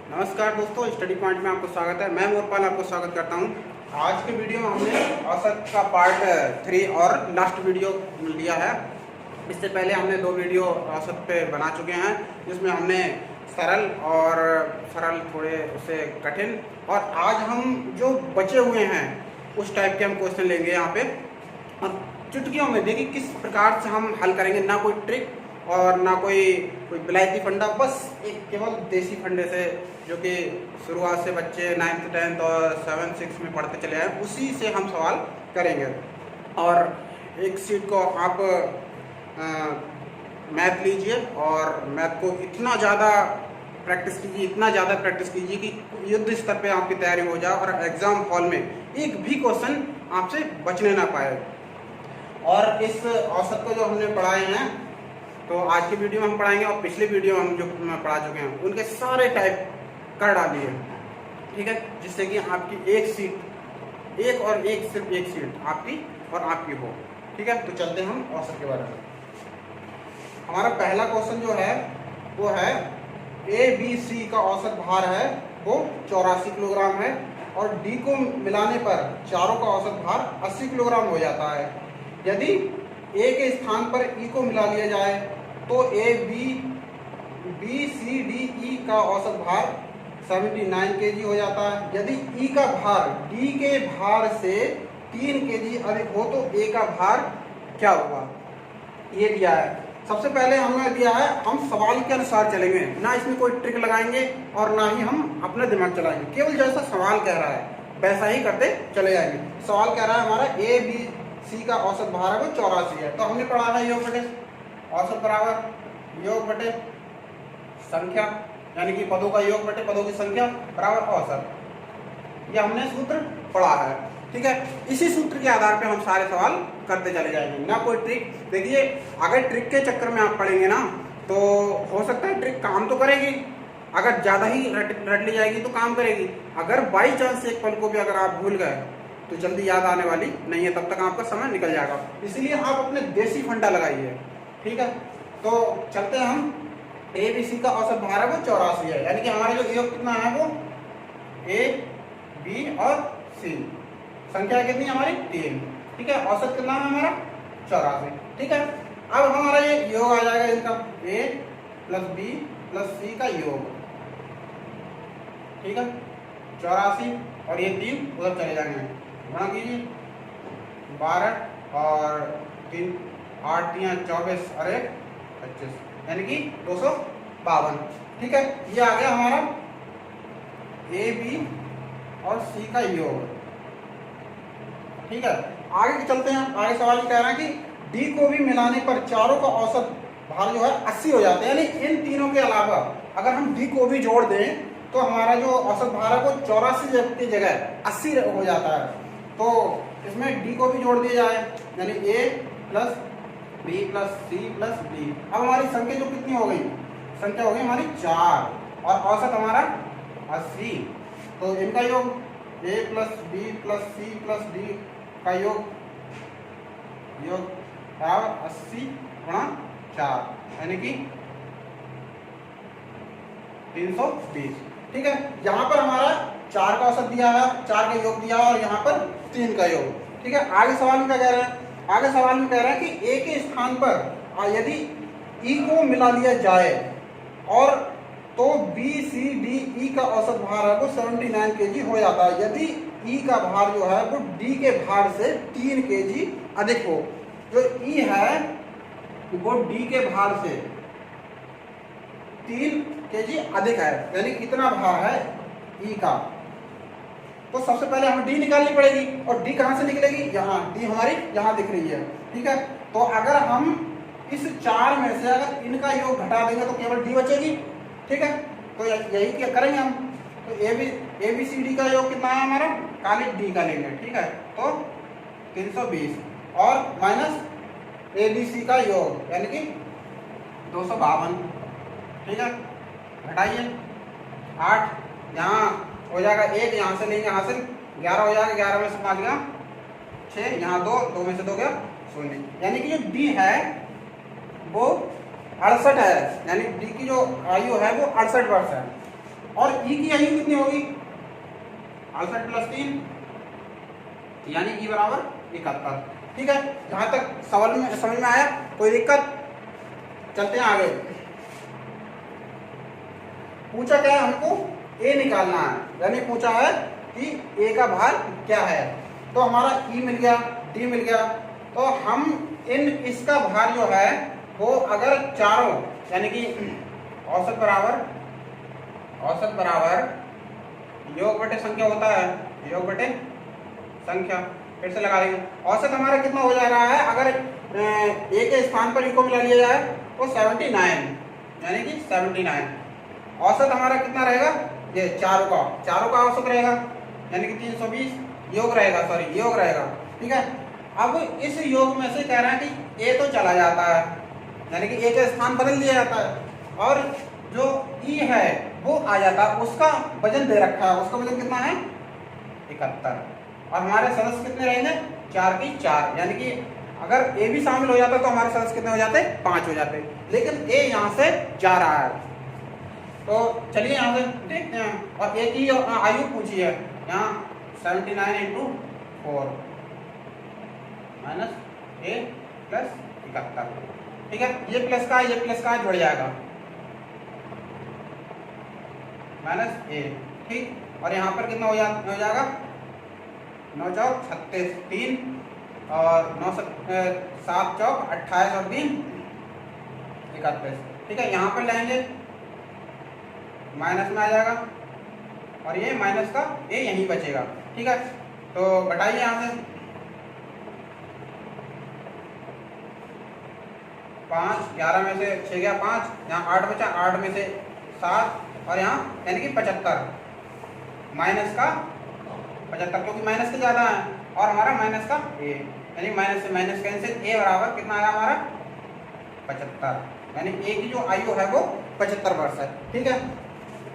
नमस्कार दोस्तों, study point में आपको स्वागत है। मैं मोरपाल आपको स्वागत करता हूं। आज के वीडियो में हमने औसत का पार्ट 3 और लास्ट वीडियो लिया है। इससे पहले हमने 2 वीडियो औसत पे बना चुके हैं, जिसमें हमने सरल थोड़े उससे कठिन, और आज हम जो बचे हुए हैं उस टाइप के हम क्वेश्चन लेंगे यहाँ पे, और चुटकियों में देखिए किस प्रकार से हम हल करेंगे। ना कोई ट्रिक और ना कोई विलायती फंडा, बस एक केवल देसी फंडे से, जो कि शुरुआत से बच्चे 9th 10th और 7th 6th में पढ़ते चले आए, उसी से हम सवाल करेंगे। और एक सीट को आप मैथ लीजिए और मैथ को इतना ज़्यादा प्रैक्टिस कीजिए कि युद्ध स्तर पे आपकी तैयारी हो जाए और एग्ज़ाम हॉल में एक भी क्वेश्चन आपसे बचने ना पाए। और इस औसत को जो हमने पढ़ाए हैं, तो आज की वीडियो में हम पढ़ाएंगे, और पिछले वीडियो में हम जो पढ़ा चुके हैं उनके सारे टाइप कर डालिए, ठीक है, जिससे कि आपकी एक सीट, सिर्फ एक सीट आपकी और आपकी हो, ठीक है। तो चलते हैं हम औसत के बारे में। हमारा पहला क्वेश्चन जो है वो है ABC का औसत भार है वो 84 किलोग्राम है, और D को मिलाने पर चारों का औसत भार 80 किलोग्राम हो जाता है। यदि A के स्थान पर E को मिला लिया जाए तो BCDE का औसत भार 79 kg हो जाता है। यदि E का भार D के भार से 3 kg अधिक हो तो A का भार क्या होगा, ये दिया है। सबसे पहले हमने दिया है, हम सवाल के अनुसार चलेंगे, ना इसमें कोई ट्रिक लगाएंगे और ना ही हम अपना दिमाग चलाएंगे। केवल जैसा सवाल कह रहा है वैसा ही करते चले जाएंगे। सवाल कह रहा है हमारा ABC का औसत भार है वो 84 है, तो हमने पढ़ा है योग बटे औसत बराबर योग बटे संख्या, यानी कि पदों का योग बटे पदों की संख्या बराबर औसत। ये हमने सूत्र पढ़ा है, ठीक है। इसी सूत्र के आधार पे हम सारे सवाल करते चले जाएंगे, ना कोई ट्रिक। देखिए, अगर ट्रिक के चक्कर में आप पढ़ेंगे ना, तो हो सकता है ट्रिक काम तो करेगी, अगर ज़्यादा ही रट ली जाएगी तो काम करेगी। अगर बाई चांस एक पल को भी अगर आप भूल गए तो जल्दी याद आने वाली नहीं है, तब तक आपका समय निकल जाएगा। इसलिए आप अपने देसी फंडा लगाइए, ठीक है। तो चलते हैं हम, ABC का औसत भार है वो 84 है, यानी कि हमारा जो योग कितना है वो A, B और C, संख्या कितनी हमारी 3, ठीक है। औसत कितना है हमारा 84, ठीक है। अब हमारा ये योग आ जाएगा इनका A + B + C का योग, ठीक है, 84, और ये 3 उधर चले जाएंगे, गुणा कीजिए 12 और 3 8 3 24 और 1 25, यानी कि 252, ठीक है। ये आ गया हमारा A, B और C का योग, ठीक है। आगे चलते हैं। आगे सवाल कह रहा है कि D को भी मिलाने पर चारों का औसत भार जो है 80 हो जाते हैं, यानी इन तीनों के अलावा अगर हम D को भी जोड़ दें तो हमारा जो औसत भार है वो 84 की जगह 80 हो जाता है। तो इसमें D को भी जोड़ दिया जाए, यानी A + B + C + D। अब हमारी संख्या जो कितनी हो गई, संख्या हो गई हमारी 4, और औसत हमारा 80। तो इनका योग A + B + C + D का योग बराबर 80 × 4, यानी कि 320, ठीक है। यहाँ पर हमारा 4 का औसत दिया है, 4 का योग दिया है, और यहाँ पर 3 का योग, ठीक है। आगे सवाल में क्या कह रहे हैं, आगे सवाल में कह रहा है कि A के स्थान पर यदि E को मिला लिया जाए और तो BCDE का औसत भार है वो 79 kg हो जाता है। यदि E का भार जो है वो D के भार से 3 kg अधिक हो, जो E है वो D के भार से 3 kg अधिक है, यानी कितना भार है E का। तो सबसे पहले हमें D निकालनी पड़ेगी, और D कहाँ से निकलेगी, यहाँ, D हमारी यहाँ दिख रही है, ठीक है। तो अगर हम इस 4 में से अगर इनका योग घटा देंगे तो केवल D बचेगी, ठीक है। तो यही क्या करेंगे हम, तो ABCD का योग कितना है हमारा, खाली D का लेंगे, ठीक है। तो 320 और माइनस ABC का योग, यानी कि 252, ठीक है। घटाइए 8, यहाँ हो जाएगा 1, यहाँ से लेंगे हासिल 11 हो जाएगा, 11 में से 5 गया 6, यहाँ 2 में से 2 गया 0, यानी कि जो D है वो 68 है, यानी डी की जो आयु है वो 68 वर्ष है। और ई की आयु कितनी होगी 68 प्लस 3 यानी ई बराबर 71। ठीक है, जहां तक सवाल में समझ में आया, कोई दिक्कत? चलते हैं आगे। पूछा क्या है, हमको ए निकालना है, यानी पूछा है कि ए का भार क्या है। तो हमारा ई मिल गया, डी मिल गया, तो हम इसका भार जो है वो अगर चारों यानी कि औसत बराबर योग बटे संख्या होता है, योग बटे संख्या, फिर से लगा देंगे। औसत हमारा कितना हो जा रहा है, अगर ए के स्थान पर ई को मिला लिया जाए तो 79, यानी कि 79। औसत हमारा कितना रहेगा, ये चारों का औसत रहेगा, यानी कि 320 योग रहेगा। ठीक है, अब इस योग में से कह रहा है कि ए तो चला जाता है, यानी कि ए का स्थान बदल दिया जाता है, और जो ई है वो आ जाता है। उसका वजन दे रखा है, उसका वजन कितना है 71, और हमारे सदस्य कितने रहेंगे 4 की 4, यानी कि अगर ए भी शामिल हो जाता तो हमारे सदस्य कितने हो जाते 5 हो जाते, लेकिन ए यहाँ से जा रहा है। तो चलिए यहाँ से देखते हैं, और ए की आयु पूछी है, यहाँ 79 × 4 माइनस ए प्लस 71। ठीक है, ये प्लस का जुड़ जाएगा माइनस ए। ठीक, और यहाँ पर कितना हो जाएगा 9 चौक 36, 3 और 9 7 चौक 28 और 3 31। ठीक है, यहाँ पर लाएंगे माइनस में आ जाएगा, और ये माइनस का ए यहीं बचेगा। ठीक है, तो घटाइए यहाँ से 5, 11 में से 6 गया 5, यहाँ 8 बचा, 8 में से 7, और यहाँ यानी कि 75 माइनस का 75, क्योंकि माइनस के ज़्यादा है, और हमारा माइनस का ए, यानी माइनस से माइनस कैंसिल, ए बराबर कितना आया हमारा 75, यानी ए की जो आयु है वो 75 वर्ष है। ठीक है,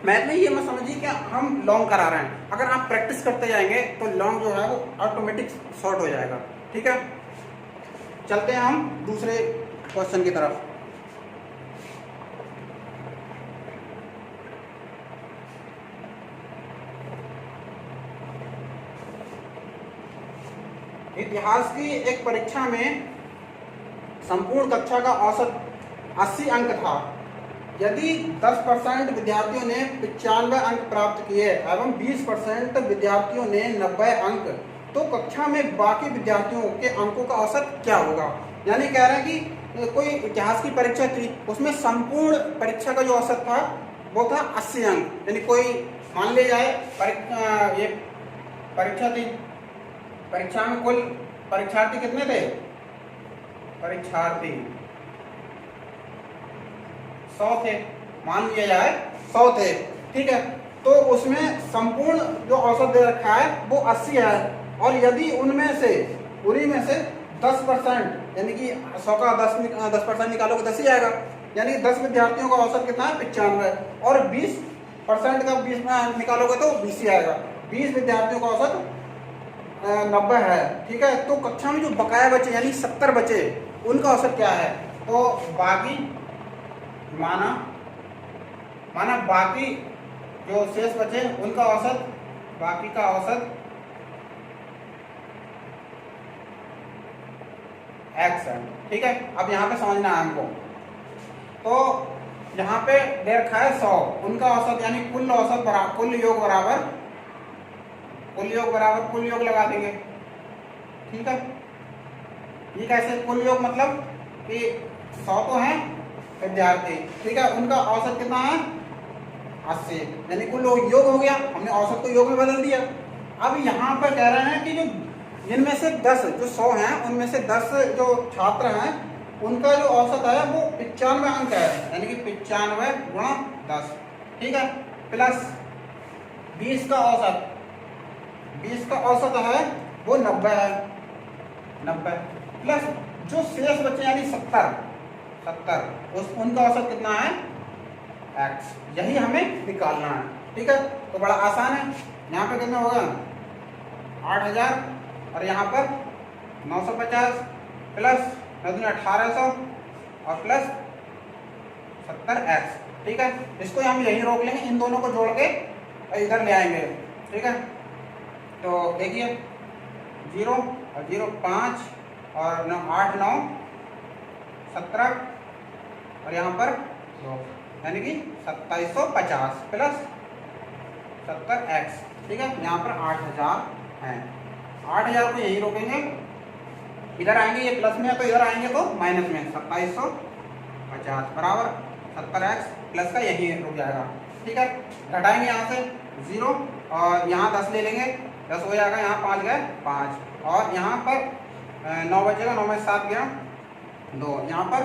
मैथ में ये मत समझिए कि हम लॉन्ग करा रहे हैं, अगर आप प्रैक्टिस करते जाएंगे तो लॉन्ग जो है वो ऑटोमेटिक शॉर्ट हो जाएगा। ठीक है, चलते हैं हम दूसरे क्वेश्चन की तरफ। इतिहास की एक परीक्षा में संपूर्ण कक्षा का औसत 80 अंक था। यदि 10% विद्यार्थियों ने 95 अंक प्राप्त किए एवं 20% विद्यार्थियों ने 90 अंक, तो कक्षा में बाकी विद्यार्थियों के अंकों का औसत क्या होगा। यानी कह रहे हैं कि कोई इतिहास की परीक्षा थी, उसमें संपूर्ण परीक्षा का जो औसत था वो था 80 अंक। यानी कोई मान ले जाए ये परीक्षा थी, परीक्षा में कुल परीक्षार्थी कितने थे, परीक्षार्थी 100 थे, मान लिया जाए 100 थे। ठीक है, तो उसमें संपूर्ण जो औसत दे रखा है वो 80 है, और यदि उनमें से पूरी में से 10% यानी कि 100 का 10% निकालोगे 10 ही आएगा, यानी 10 विद्यार्थियों का औसत कितना है 95, और 20% का 20 निकालोगे तो 20 ही आएगा। 20 विद्यार्थियों का औसत 90 है। ठीक है, तो कक्षा में जो बकाया बचे यानी 70 बचे उनका औसत क्या है, तो बाकी माना बाकी जो शेष बचे उनका औसत, बाकी का औसत x है। ठीक है, अब यहाँ पे समझना है हमको, तो यहाँ पे दे रखा है 100, उनका औसत यानी कुल औसत बराबर कुल योग लगा देंगे। ठीक है, ये कैसे कुल योग, मतलब कि 100 तो है विद्यार्थी, ठीक है, उनका औसत कितना है 80, यानी कुल योग हो गया, हमने औसत को योग में बदल दिया। अब यहाँ पर कह रहे हैं कि जो जिनमें से 10 जो 100 हैं उनमें से 10 जो छात्र हैं उनका जो औसत है वो 95 अंक है, यानी कि 95 गुणा 10। ठीक है, प्लस 20 का औसत है वो 90 है, 90 प्लस जो शेष बचे यानी 70 उनका औसत कितना है x, यही हमें निकालना है। ठीक है, तो बड़ा आसान है। यहाँ पे कितना होगा 8000, और यहाँ पर 950 प्लस 1800 और प्लस 70x, ठीक है, इसको हम यहीं रोक लेंगे, इन दोनों को जोड़ के इधर ले आएंगे। ठीक है, तो देखिए 0 और 0 5 और 9 8 9 17 और यहाँ पर 2, यानी कि 2750 प्लस 70x। ठीक है, यहाँ पर 8000 है। 8000 को यहीं रोकेंगे, इधर आएंगे ये प्लस में है तो इधर आएंगे तो माइनस में, 2750 बराबर 70x प्लस का यही रुक जाएगा। ठीक है, घटाएंगे यहाँ से 0 और यहाँ 10 ले लेंगे, 10 हो जाएगा, यहाँ 5 गए 5 और यहाँ पर 9 बचेगा, 9 में से 7 गया 2, यहाँ पर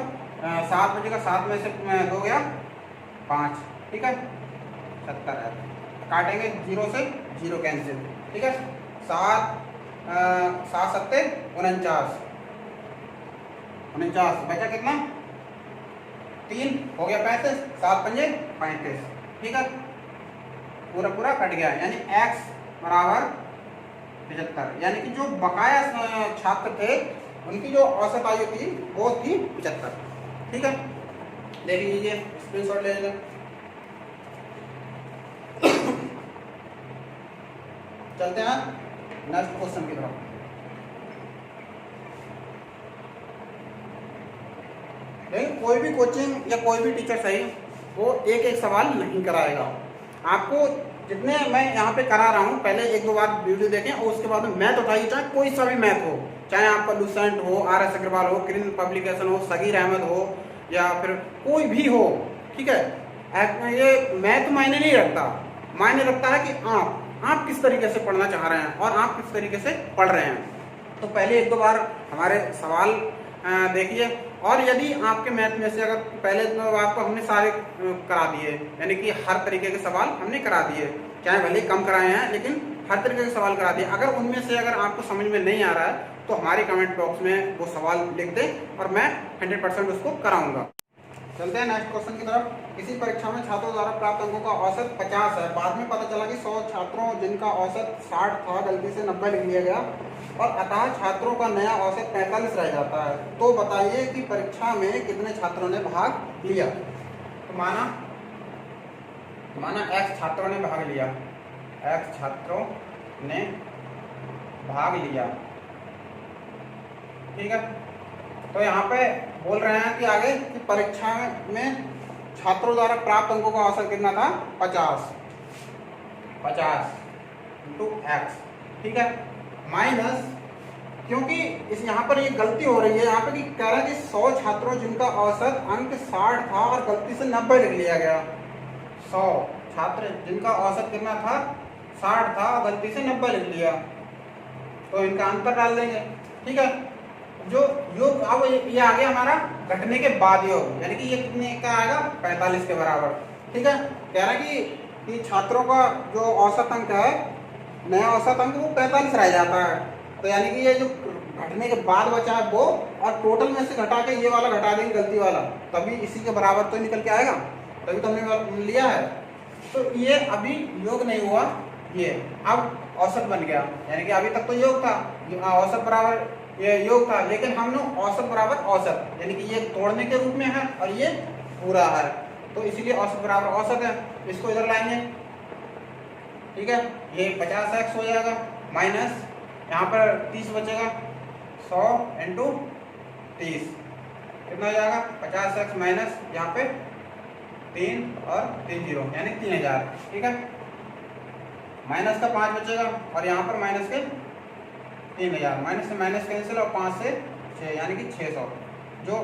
7 बचेगा, 7 में से 2 गया 5। ठीक है, 70x काटेंगे, 0 से 0 कैंसिल। ठीक है, 7 7 49 49 बचा कितना 3 हो गया 35, 7 पंजे 35। ठीक है, पूरा पूरा कट गया, यानी x बराबर 75, यानी कि जो बकाया छात्र थे उनकी जो औसत आयु थी वो थी 75। ठीक है, देख लीजिए, स्क्रीनशॉट ले लीजिए। चलते हैं नेक्स्ट क्वेश्चन की तरफ। देखिए, कोई भी कोचिंग या कोई भी टीचर सही वो एक एक सवाल नहीं कराएगा आपको। जितने मैं यहाँ पे करा रहा हूँ, पहले 1-2 बार वीडियो देखें और उसके बाद में मैथ उठाइए, चाहे कोई सा भी मैथ हो, चाहे आपका लुसेंट हो, RS अग्रवाल हो, क्रिन पब्लिकेशन हो, सगीर अहमद हो या फिर कोई भी हो। ठीक है, ये मैथ मायने नहीं रखता, मायने रखता है कि आप किस तरीके से पढ़ना चाह रहे हैं और आप किस तरीके से पढ़ रहे हैं। तो पहले 1-2 बार हमारे सवाल देखिए, और यदि आपके मैथ में से अगर पहले तो आपको हमने सारे करा दिए, यानी कि हर तरीके के सवाल हमने करा दिए, चाहे भले कम कराए हैं लेकिन हर तरीके के सवाल करा दिए। अगर उनमें से अगर आपको समझ में नहीं आ रहा है तो हमारे कमेंट बॉक्स में वो सवाल लिख दें और मैं 100% उसको कराऊंगा। चलते हैं नेक्स्ट क्वेश्चन की तरफ। किसी परीक्षा में छात्रों द्वारा प्राप्त अंकों का औसत 50 है, बाद में पता चला कि 100 छात्रों जिनका औसत 60 था गलती से 90 लिख लिया गया और अतः छात्रों का नया औसत 45 रह जाता है, तो बताइए कि परीक्षा में कितने छात्रों ने भाग लिया। तो माना x छात्रों ने भाग लिया, x छात्रों ने भाग लिया। ठीक है, तो यहाँ पे बोल रहे हैं कि आगे कि परीक्षा में छात्रों द्वारा प्राप्त अंकों का औसत कितना था 50 इंटू x। ठीक है, माइनस, क्योंकि इस यहाँ पर ये गलती हो रही है, यहाँ पे कह रहा है कि 100 छात्रों जिनका औसत अंक 60 था और गलती से 90 लिख लिया गया। 100 छात्र जिनका औसत कितना था 60 था और गलती से 90 लिख लिया, तो इनका अंतर डाल देंगे। ठीक है, जो योग अब ये आ गया हमारा घटने के बाद योग, यानी कि ये कितने का आएगा 45 के बराबर। ठीक है, कह रहा है कि छात्रों का जो औसत अंक है, नया औसत अंक वो 45 रह जाता है, तो यानी कि ये जो घटने के बाद बचा है वो, और टोटल में से घटा के ये वाला घटा देंगे गलती वाला, तभी इसी के बराबर तो निकल के आएगा, तभी तो हमने लिया है। तो ये अभी योग नहीं हुआ, ये अब औसत बन गया, यानी कि अभी तक तो योग था, औसत बराबर ये योग था, लेकिन हमने औसत बराबर औसत, यानी कि ये तोड़ने के रूप में है और ये पूरा है, तो इसीलिए औसत बराबर औसत है। इसको इधर लाएंगे। ठीक है, ये 50x हो जाएगा, माइनस यहाँ पर 30 बचेगा, 100 इंटू 30 कितना हो जाएगा 50x माइनस यहाँ पे 3 और 3 0 यानी 3000। ठीक है, माइनस का 5 बचेगा और यहाँ पर माइनस के 3000, माइनस से माइनस कैंसिल और 5 से 6 यानी कि 600। जो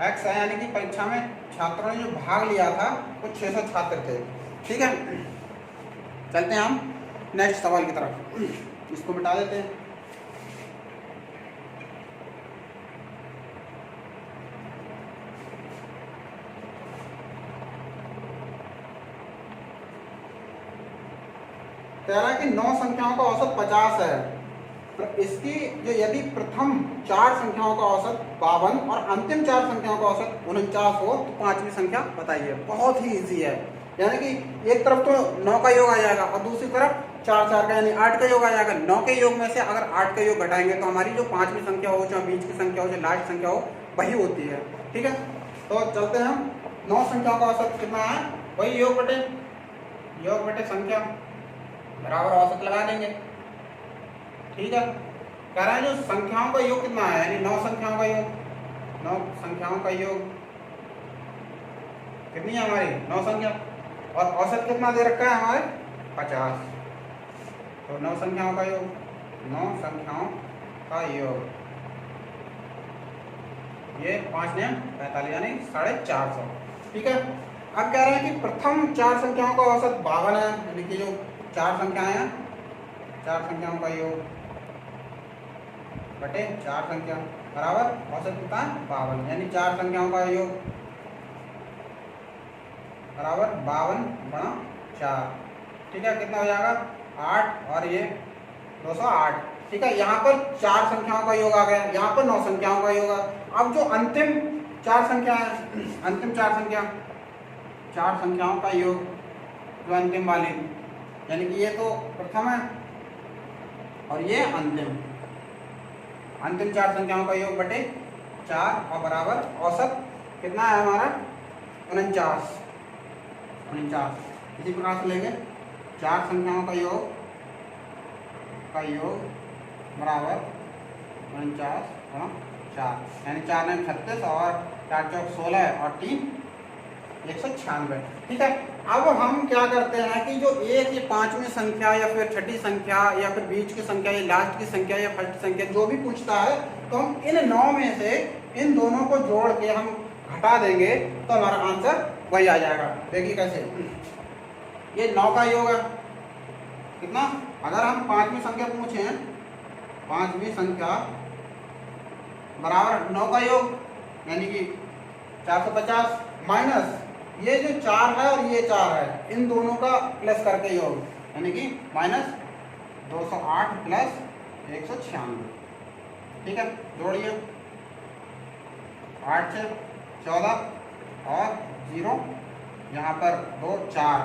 x है यानी कि परीक्षा में छात्रों ने जो भाग लिया था वो 600 छात्र थे। ठीक है, चलते हैं हम नेक्स्ट सवाल की तरफ, इसको मिटा देते हैं। कह रहा है कि 9 संख्याओं का औसत 50 है, तो इसकी जो यदि प्रथम 4 संख्याओं का औसत 52 और अंतिम 4 संख्याओं का औसत 49 हो तो पांचवी संख्या बताइए। बहुत ही इजी है, यानी कि एक तरफ तो 9 का योग आ जाएगा और दूसरी तरफ 4 4 का यानी 8 का योग आ जाएगा। 9 के योग में से अगर 8 का योग घटाएंगे तो हमारी जो पांचवी संख्या हो, चाहे बीच की संख्या हो, चाहे लास्ट संख्या हो, वही होती है। ठीक है, तो चलते हैं हम 9 संख्याओं का औसत कितना है, वही योग बटे संख्या बराबर औसत लगा देंगे। ठीक है, कह रहे हैं जो संख्याओं का योग कितना है, यानी 9 संख्याओं का योग, 9 संख्याओं का योग कितनी है हमारी 9 संख्या, और औसत कितना दे रखा है हमारे 50। तो 9 संख्याओं का योग, 9 संख्याओं का योग, ये 5 ने 45 यानी 450। ठीक है, अब कह रहे हैं कि प्रथम 4 संख्याओं का औसत 52 है, यानी कि जो 4 संख्याएं हैं, 4 संख्याओं का योग बटे 4 संख्या बराबर औसत कितना है 52, यानी 4 संख्याओं का योग बराबर 52/4। ठीक है, कितना हो जाएगा 8 और ये 208। ठीक है, यहाँ पर 4 संख्याओं का योग आ गया, यहाँ पर 9 संख्याओं का योग आ। अब जो अंतिम 4 संख्या है, अंतिम 4 संख्याओं का योग, जो अंतिम वाली, यानी कि ये तो प्रथम है और ये अंतिम 4 संख्याओं का योग बटे 4 और बराबर औसत कितना है हमारा 49। इसी प्रकार से लेंगे 4 संख्याओं का योग बराबर 49/4, यानी 4 9 36 और 4 चौक 16 और 3 196। ठीक है, अब हम क्या करते हैं कि जो एक ये 5वीं संख्या या फिर छठी संख्या या फिर बीच की संख्या या लास्ट की संख्या या फर्स्ट संख्या जो भी पूछता है, तो हम इन 9 में से इन दोनों को जोड़ के हम घटा देंगे तो हमारा आंसर वही आ जाएगा। देखिए कैसे, ये 9 का योग है कितना, अगर हम 5वीं संख्या पूछे, 5वीं संख्या बराबर 9 का योग यानी कि 450 माइनस ये जो 4 है और ये 4 है, इन दोनों का प्लस करके योग, यानी कि माइनस 208 प्लस 196। ठीक है, जोड़िए 8 से 14 और 0 यहाँ पर 2 4।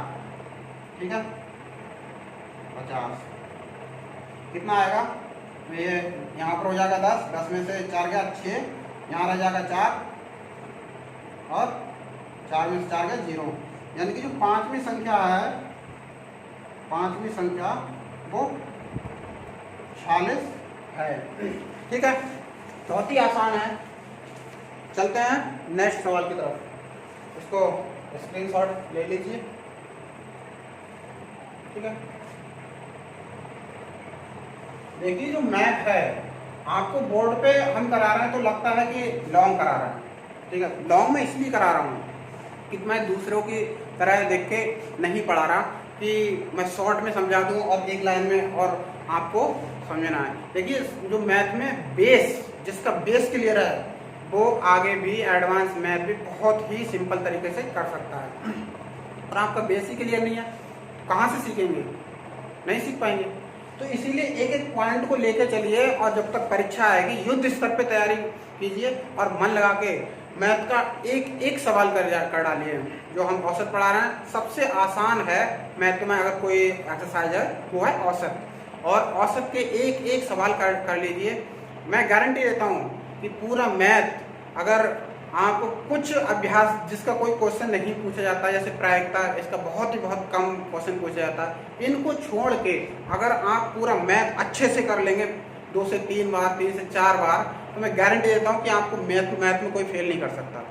ठीक है, 50 कितना आएगा, ये यहाँ पर हो जाएगा 10 में से 4 गया 6, यहाँ रह जाएगा 4 और 4 में से 4 गया 0, यानी कि जो 5वीं संख्या है, 5वीं संख्या वो 46 है। ठीक है, बहुत ही आसान है। चलते हैं नेक्स्ट सवाल की तरफ, इसको स्क्रीनशॉट ले लीजिए। ठीक है, देखिए जो मैथ है आपको बोर्ड पे हम करा रहे हैं तो लगता है कि लॉन्ग करा रहा है। ठीक है, लॉन्ग में इसलिए करा रहा हूँ कि मैं दूसरों की तरह देख के नहीं पढ़ा रहा कि मैं शॉर्ट में समझा दूँ और एक लाइन में और आपको समझना है। देखिए जो मैथ में बेस, जिसका बेस क्लियर है वो आगे भी एडवांस मैथ भी बहुत ही सिंपल तरीके से कर सकता है, और आपका बेस ही क्लियर नहीं है कहाँ से सीखेंगे, नहीं सीख पाएंगे। तो इसीलिए एक एक पॉइंट को लेकर चलिए और जब तक परीक्षा आएगी युद्ध स्तर पे तैयारी कीजिए और मन लगा के मैथ का एक एक सवाल कर डालिए। जो हम औसत पढ़ा रहे हैं सबसे आसान है मैथ में, अगर कोई एक्सरसाइज है वो है औसत, और औसत के एक एक सवाल कर लीजिए। मैं गारंटी देता हूँ कि पूरा मैथ अगर आपको कुछ अभ्यास जिसका कोई क्वेश्चन नहीं पूछा जाता, जैसे प्रायिकता इसका बहुत ही बहुत कम क्वेश्चन पूछा जाता है, इनको छोड़ के अगर आप पूरा मैथ अच्छे से कर लेंगे 2 से 3 बार 3 से 4 बार, तो मैं गारंटी देता हूँ कि आपको मैथ में कोई फेल नहीं कर सकता।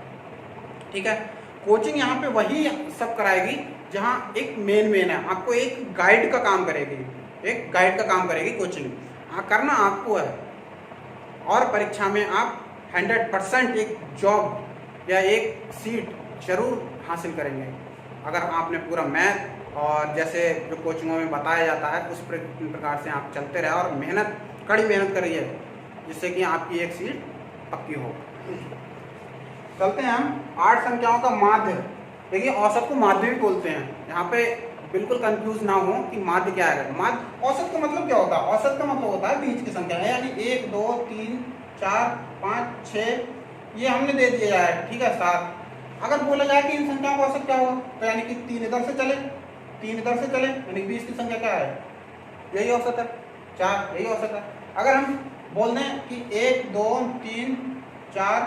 ठीक है, कोचिंग यहाँ पे वही सब कराएगी जहाँ एक मेन है, आपको एक गाइड का काम करेगी, एक गाइड का काम करेगी कोचिंग। करना आपको है, और परीक्षा में आप 100% एक जॉब या एक सीट जरूर हासिल करेंगे अगर आपने पूरा मैथ और जैसे जो कोचिंगों में बताया जाता है उस प्रकार से आप चलते रहे और कड़ी मेहनत करिए, जिससे कि आपकी एक सीट पक्की हो। चलते हैं हम 8 संख्याओं का माध्य। देखिए औसत को माध्य भी बोलते हैं, यहाँ पे बिल्कुल कंफ्यूज ना हो कि माध्य क्या है। माध्य औसत का मतलब क्या होता है, औसत का मतलब होता है बीच की संख्या, यानी 1 2 3 4 5 6 ये हमने दे दिया है। ठीक है, 7। अगर बोला जाए कि इन संख्याओं का औसत क्या होगा, तो यानी कि 3 इधर से चले 3 इधर से चले, यानी 20 की संख्या क्या है, यही औसत है, 4 यही औसत है। अगर हम बोल दें कि 1 2 3 4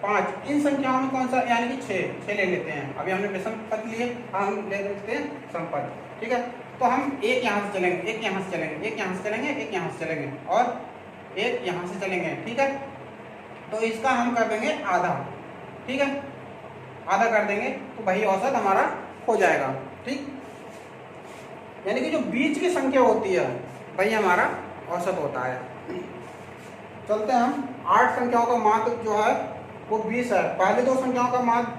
5, इन संख्याओं में कौन सा, यानी कि 6 ले लेते हैं। अभी हमने विषम पद लिए, हम ले लेते हैं समपद। ठीक है, तो हम एक यहाँ से चलेंगे, एक यहाँ से चलेंगे, एक यहाँ से चलेंगे, एक यहाँ से चलेंगे और एक यहाँ से चलेंगे। ठीक है, तो इसका हम कर देंगे आधा। ठीक है, आधा कर देंगे तो वही औसत हमारा हो जाएगा। ठीक, यानी कि जो बीच की संख्या होती है वही हमारा औसत होता है। चलते हैं हम, 8 संख्याओं का माध्य जो है वो 20 है। पहले 2 संख्याओं का माध्य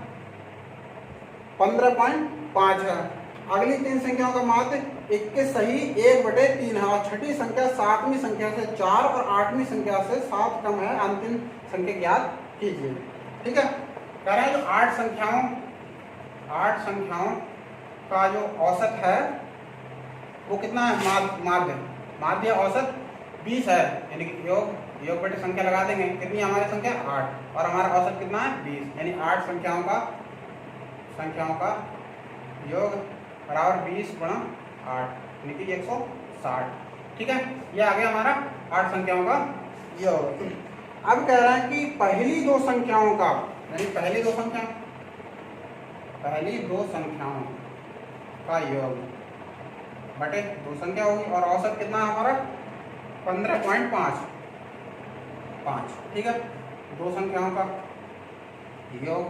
15.5 है। अगली 3 संख्याओं का माध्य 21 सही 1/3 है और छठी संख्या 7वीं संख्या से 4 और 8वीं संख्या से 7 कम है। अंतिम संख्या ज्ञात कीजिए। ठीक है, कह रहे हैं जो 8 संख्याओं का जो औसत है वो कितना है, माध्य औसत 20 है, यानी कि योग बटे संख्या लगा देंगे, कितनी हमारी संख्या 8 और हमारा औसत कितना है 20, यानी 8 संख्याओं का योग बराबर 20 गुणा 8 यानी कि 160। ठीक है, ये आ गया हमारा 8 संख्याओं का योग। अब कह रहे हैं कि पहली दो संख्याओं का, यानी पहली दो संख्याओं का योग बटे 2 संख्या होगी और औसत कितना है हमारा 15.5। ठीक है, 2 संख्याओं का योग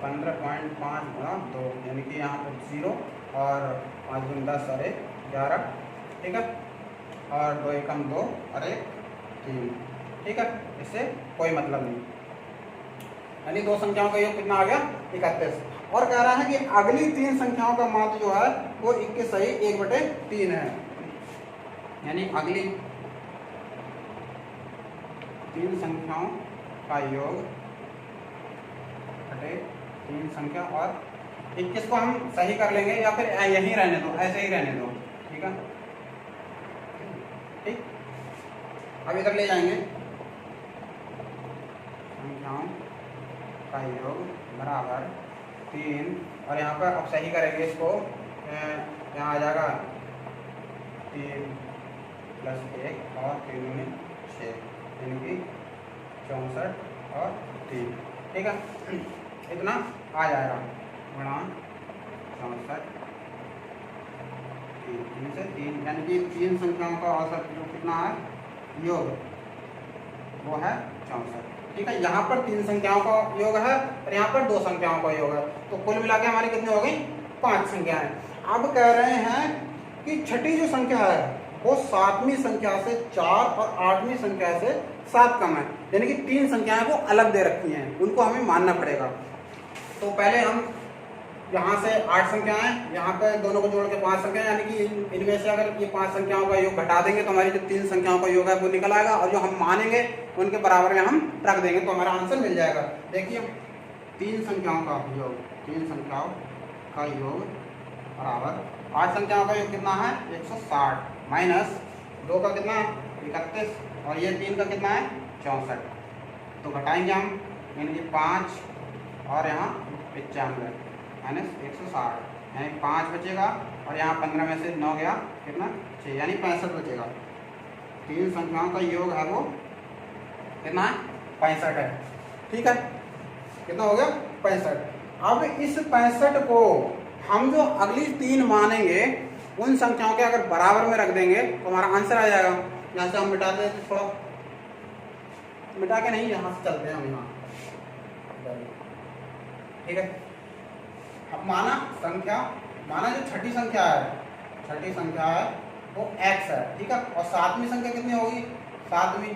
15.5 गुणा 2 यानी कि यहाँ पर 0 और 5 गुना 10 और 1 11। ठीक है, और 2 एकम 2 और 1 3। ठीक है, इससे कोई मतलब नहीं, यानी 2 संख्याओं का योग कितना आ गया 31। और कह रहा है कि अगली 3 संख्याओं का माध्य जो है वो 21 सही 1/3 है, यानी अगली 3 संख्याओं का योग बटे 3 संख्या और 21 को हम सही कर लेंगे या फिर यहीं रहने दो, ऐसे ही रहने दो। ठीक है, ठीक, अब इधर ले जाएंगे, संख्याओं का योग बराबर 3 और यहाँ पर अब सही करेंगे इसको, यहाँ आ जाएगा 3 + 1 और 3 में 6 यानी कि 64 और 3। ठीक है, इतना आ जाएगा गुणा 64 3 से 3 यानी कि 3 संख्याओं का औसत जो कितना है योग वो है 64। ठीक है, यहाँ पर 3 संख्याओं का योग है और यहाँ पर 2 संख्याओं का योग है, तो कुल मिला के हमारी कितनी हो गई 5 संख्याएं। अब कह रहे हैं कि छठी जो संख्या है वो 7वीं संख्या से 4 और 8वीं संख्या से 7 कम है, यानी कि 3 संख्याएं को अलग दे रखी हैं, उनको हमें मानना पड़ेगा। तो पहले हम यहाँ से 8 संख्याएं, यहाँ पे दोनों को जोड़ के 5 संख्याएं, यानी कि इनमें से अगर ये 5 संख्याओं का योग घटा देंगे तो हमारी जो 3 संख्याओं का योग है वो निकल आएगा और जो हम मानेंगे उनके बराबर में हम रख देंगे तो हमारा आंसर मिल जाएगा। देखिए 3 संख्याओं का योग, 3 संख्याओं का योग बराबर 8 संख्याओं का योग कितना है 160 माइनस 2 का कितना है 31 और ये 3 का कितना है 64, तो घटाएंगे हम, यानी कि 5 और यहाँ 95 माइनस 160 यानी 5 बचेगा और यहाँ 15 में से 9 गया कितना 6 यानी 65 बचेगा। 3 संख्याओं का योग है वो कितना है 65 है। ठीक है, कितना हो गया 65। अब इस 65 को हम जो अगली 3 मानेंगे उन संख्याओं के अगर बराबर में रख देंगे तो हमारा आंसर आ जाएगा। यहाँ से हम मिटा देते, थोड़ा मिटा के नहीं, यहाँ से चलते हैं हम यहाँ। ठीक है, अब माना जो छठी संख्या है वो x है। ठीक है, और 7वीं संख्या कितनी होगी 7वीं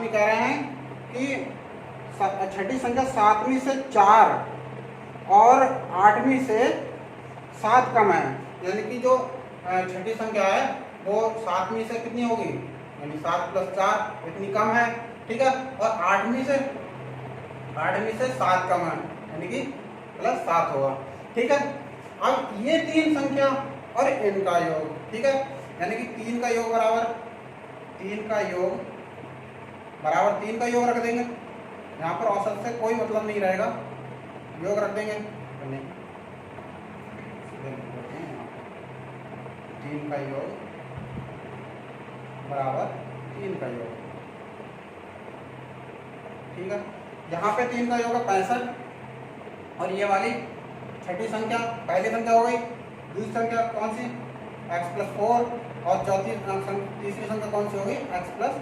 कह रहे हैं कि छठी संख्या 7वीं से 4 और 8वीं से 7 कम है, यानी कि जो छठी संख्या है वो 7वीं से कितनी होगी, यानी 7 + 4 इतनी कम है। ठीक है, और 8वीं से 7 कम है, यानी कि +7 होगा। ठीक है, अब ये 3 संख्या और इनका योग, ठीक है, यानी कि 3 का योग बराबर 3 का योग रख देंगे। यहाँ पर औसत से कोई मतलब नहीं रहेगा, योग रख देंगे तो नहीं, 3 का योग बराबर 3 का योग ठीक है। यहाँ पे 3 का योग होगा 65, और ये वाली छठी संख्या पहली संख्या हो गई। दूसरी संख्या कौन सी, x+4, और तीसरी संख्या कौन सी होगी, x+7।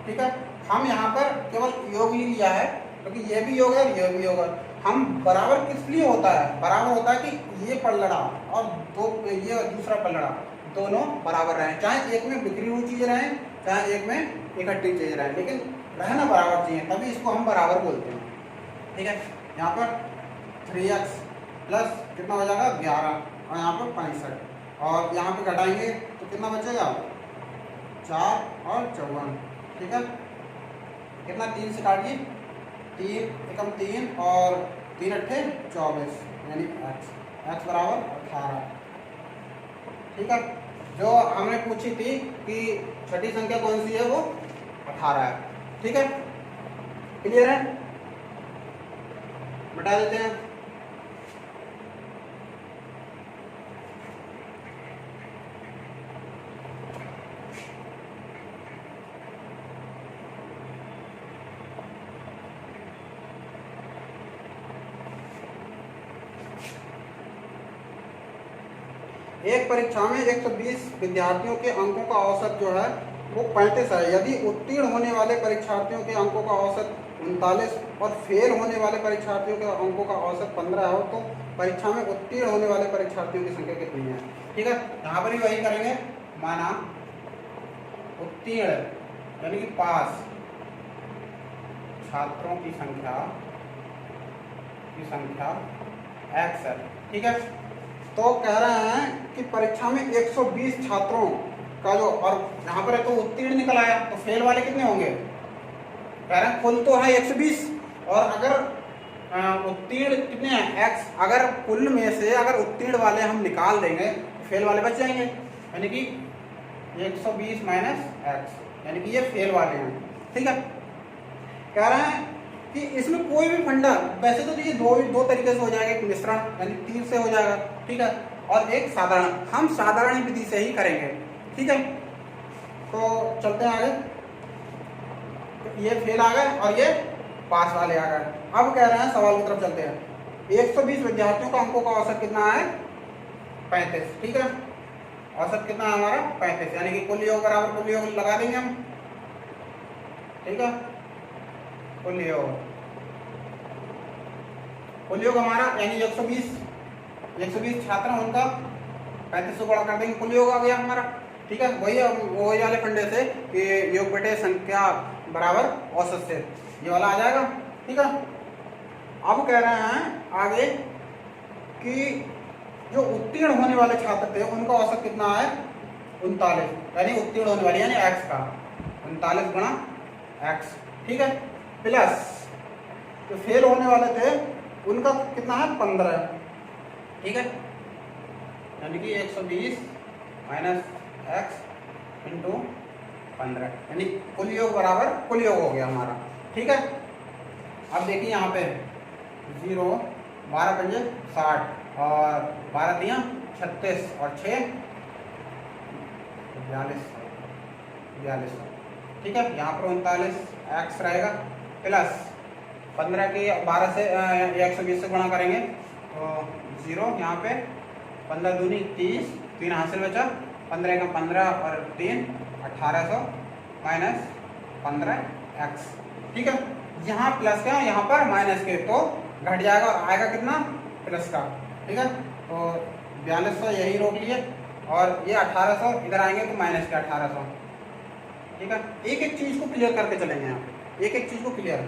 ठीक है। हम यहाँ पर केवल योग ही लिया है क्योंकि ये भी योग है और ये भी योग है। हम बराबर किस लिए होता है, बराबर होता है कि ये पलड़ा और ये दूसरा पलड़ा दोनों बराबर रहें, चाहे एक में बिखरी हुई चीजें रहें, चाहे एक में इकट्ठी चीजें रहें, लेकिन रहना बराबर चाहिए, तभी इसको हम बराबर बोलते हैं। ठीक है। यहाँ पर 3x प्लस कितना हो जाएगा 11, और यहाँ पर 65, और यहाँ पे घटाएंगे तो कितना बचेगा 4 और 54। ठीक है। कितना 3 से काटिए, 3 एकम 3 और 3 अट्ठे 24, यानी x बराबर 18। ठीक है। जो हमने पूछी थी कि छठी संख्या कौन सी है, वो 18 है। ठीक है। क्लियर है, बता देते हैं। एक परीक्षा में 120 विद्यार्थियों के अंकों का औसत जो है वो 35 है। यदि उत्तीर्ण होने वाले परीक्षार्थियों के अंकों का औसत 39 और फेल होने वाले परीक्षार्थियों के अंकों का औसत 15 हो तो परीक्षा में उत्तीर्ण होने वाले परीक्षार्थियों की संख्या कितनी है। ठीक है। यहाँ पर भी वही करेंगे, माना उत्तीर्ण यानी कि पास छात्रों की संख्या x है। ठीक है। तो कह रहे हैं कि परीक्षा में 120 छात्रों का जो, और यहाँ पर है तो उत्तीर्ण निकल आया, तो फेल वाले कितने होंगे, कह रहे हैं कुल तो है 120, और अगर उत्तीर्ण कितने हैं x, अगर कुल में से अगर उत्तीर्ण वाले हम निकाल देंगे तो फेल वाले बच जाएंगे, यानी कि 120 माइनस x, यानी कि ये फेल वाले हैं। ठीक है। कह रहे हैं कि इसमें कोई भी फंडा, वैसे तो ये दो तरीके से हो जाएगा, एक मिश्रण यानी 3 से हो जाएगा, ठीक है, और एक साधारण, हम साधारण विधि से ही करेंगे। ठीक है। तो चलते हैं आगे। तो ये फेल आ गए और ये पास वाले आ गए। अब कह रहे हैं सवाल की तरफ चलते हैं। 120 विद्यार्थियों का अंकों का औसत कितना है 35। ठीक है। औसत कितना है हमारा 35, यानी कि कुल योग बराबर कुल योग लगा देंगे हम। ठीक है। कुल योग हमारा यानी 120 छात्र हैं, उनका 35 से गुणा कर देंगे, कुल योग आ गया हमारा। ठीक है। वही वाले फंडे से कि योग बटे संख्या बराबर औसत से, ये वाला आ जाएगा। ठीक है। अब कह रहे हैं आगे कि जो उत्तीर्ण होने वाले छात्र थे उनका औसत कितना है 39, यानी उत्तीर्ण होने वाले यानी x का 39 गुणा x। ठीक है। प्लस जो फेल होने वाले थे उनका कितना है 15। ठीक है। यानी कि 120 माइनस x इंटू 15, यानी कुल योग बराबर कुल योग हो गया हमारा। ठीक है। अब देखिए यहाँ पे 0 12 पंजे 60 और 12 दिया 36 और 6 42। ठीक है। यहाँ पर 39 x रहेगा, प्लस 15 की 12 से 120 से गुणा करेंगे तो 0, यहाँ पे 15 दूनी 30, 3 हासिल बचा, 15 का 15 और 3 1800 माइनस 15x। ठीक है। यहाँ प्लस का यहाँ पर माइनस के, तो घट जाएगा और आएगा कितना प्लस का। ठीक है। तो 4200 यही रोक लिए, और ये 1800 इधर आएंगे तो माइनस के 1800। ठीक है। एक एक चीज को क्लियर करके चलेंगे यहाँ पे, एक एक चीज को क्लियर,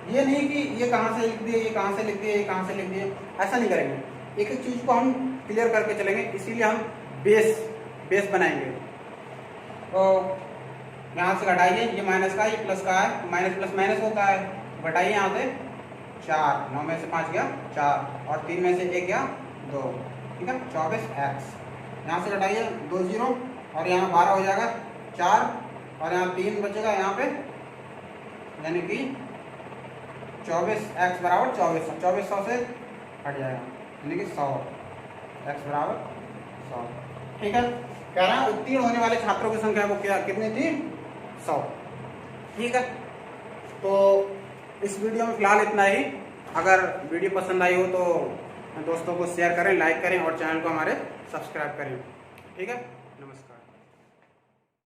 ये नहीं कि ये कहाँ से लिख दिए, ये कहाँ से लिख दिए, ये कहाँ से लिख दिए, ऐसा नहीं करेंगे। एक एक चीज को हम क्लियर करके चलेंगे, इसीलिए हम बेस बनाएंगे। तो यहाँ से घटाइए, ये माइनस का ये प्लस का है, माइनस प्लस माइनस होता है, घटाइए यहाँ से 4, 9 में से 5 गया 4 और 3 में से 1 गया 2। ठीक है। 24x। यहाँ से घटाइए 2 0 और यहाँ 12 हो जाएगा 4 और यहाँ 3 बचेगा यहाँ पे, यानी कि 24x बराबर 2400 से हट जाएगा, यानी कि 100 x बराबर 100। ठीक है। कह रहा है उत्तीर्ण होने वाले छात्रों की संख्या वो क्या कितनी थी 100। ठीक है। तो इस वीडियो में फिलहाल इतना ही। अगर वीडियो पसंद आई हो तो दोस्तों को शेयर करें, लाइक करें और चैनल को हमारे सब्सक्राइब करें। ठीक है, नमस्कार।